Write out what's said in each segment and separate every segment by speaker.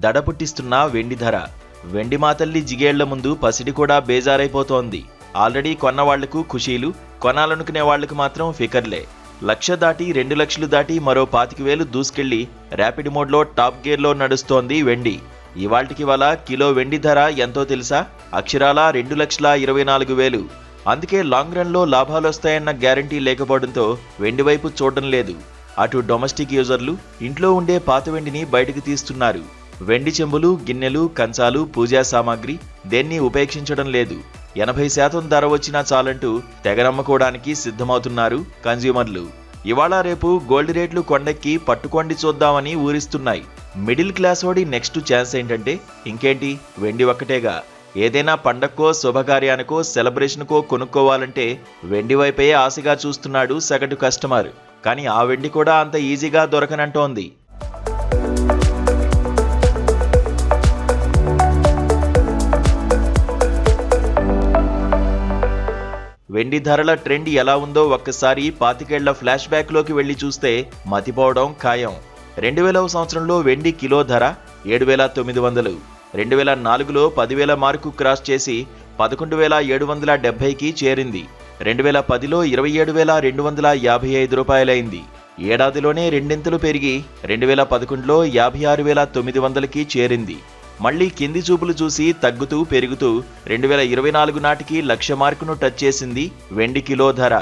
Speaker 1: దడ పుట్టిస్తున్న వెండి ధర. వెండి మాతల్లి జిగేళ్ల ముందు పసిడి కూడా బేజారైపోతోంది. ఆల్రెడీ కొన్న వాళ్లకు ఖుషీలు, కొనాలనుకునే వాళ్లకు మాత్రం ఫికర్లే. 1,00,000 దాటి 2,00,000 దాటి మరో 25,000 దూసుకెళ్లి ర్యాపిడ్ మోడ్లో టాప్ గేర్లో నడుస్తోంది వెండి. ఇవాళ్టికివాళ కిలో వెండి ధర ఎంతో తెలుసా? అక్షరాల 2,24,000. అందుకే లాంగ్ రన్లో లాభాలొస్తాయన్న గ్యారంటీ లేకపోవడంతో వెండి వైపు చూడడం లేదు. అటు డొమెస్టిక్ యూజర్లు ఇంట్లో ఉండే పాత వెండిని బయటకు తీస్తున్నారు. వెండి చెంబులు, గిన్నెలు, కంచాలు, పూజా సామాగ్రి దేన్ని ఉపేక్షించడం లేదు. 80% ధర వచ్చినా చాలంటూ తెగనమ్ముకోవడానికి సిద్ధమవుతున్నారు కన్జ్యూమర్లు. ఇవాళ రేపు గోల్డ్ రేట్లు కొండెక్కి పట్టుకొండి చూద్దామని ఊరిస్తున్నాయి. మిడిల్ క్లాస్ వాడి నెక్స్ట్ ఛాన్స్ ఏంటంటే ఇంకేంటి, వెండి ఒక్కటేగా. ఏదైనా పండక్కో, శుభకార్యానికో, సెలబ్రేషన్కో కొనుక్కోవాలంటే వెండి వైపే ఆశగా చూస్తున్నాడు సగటు కస్టమర్. కానీ ఆ వెండి కూడా అంత ఈజీగా దొరకనంటోంది. వెండి ధరల ట్రెండ్ ఎలా ఉందో ఒక్కసారి 25 ఏళ్ల ఫ్లాష్ బ్యాక్లోకి వెళ్లి చూస్తే మతిపోవడం ఖాయం. 2000వ సంవత్సరంలో వెండి కిలో ధర 7,900. 2004లో 10,000 మార్కు క్రాస్ చేసి 11,770కి చేరింది. 2010లో 27,255 రూపాయలైంది. ఏడాదిలోనే రెండింతలు పెరిగి 2011లో 56,900కి చేరింది. మళ్లీ కింది చూపులు చూసి తగ్గుతూ పెరుగుతూ 2024 నాటికి 1,00,000 మార్కును టచ్ చేసింది వెండి కిలో ధర.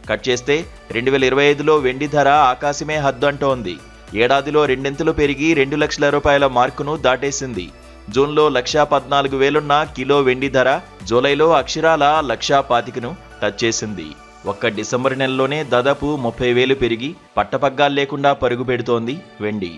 Speaker 1: కట్ చేస్తే 2025లో వెండి ధర ఆకాశమే హద్దు అంటోంది. ఏడాదిలో రెండింతలు పెరిగి 2,00,000 రూపాయల మార్కును దాటేసింది. జూన్లో 1,14,000 కిలో వెండి ధర జూలైలో అక్షరాల 1,25,000ను టచ్ చేసింది. ఒక్క డిసెంబర్ నెలలోనే దాదాపు 30,000 పెరిగి పట్టపగ్గాలు లేకుండా పరుగు పెడుతోంది వెండి.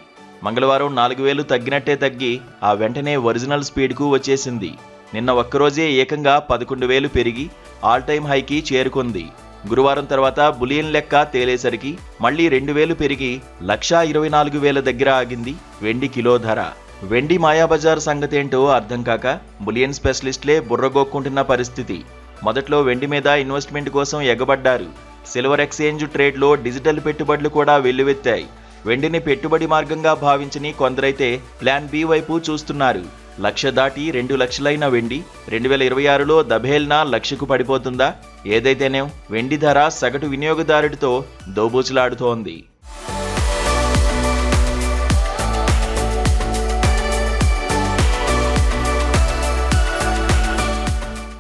Speaker 1: మంగళవారం 4,000 తగ్గినట్టే తగ్గి ఆ వెంటనే ఒరిజినల్ స్పీడ్కు వచ్చేసింది. నిన్న ఒక్కరోజే ఏకంగా 11,000 పెరిగి ఆల్ టైమ్ హైకి చేరుకుంది. గురువారం తర్వాత బులియన్ లెక్క తేలేసరికి మళ్లీ 2,000 పెరిగి 1,24,000 దగ్గర ఆగింది వెండి కిలో ధర. వెండి మాయాబజార్ సంగతేంటో అర్థం కాక బులియన్ స్పెషలిస్టులే బుర్రగొక్కుంటున్న పరిస్థితి. మొదట్లో వెండి మీద ఇన్వెస్ట్మెంట్ కోసం ఎగబడ్డారు. సిల్వర్ ఎక్స్చేంజ్ ట్రేడ్లో డిజిటల్ పెట్టుబడులు కూడా వెల్లువెత్తాయి. వెండిని పెట్టుబడి మార్గంగా భావించని కొందరైతే ప్లాన్ బి వైపు చూస్తున్నారు. 1,00,000 దాటి 2,00,000 వెండి 2026లో దబేల్నా 1,00,000కు పడిపోతుందా? ఏదైతేనే వెండి ధర సగటు వినియోగదారుడితో దోబూచులాడుతోంది.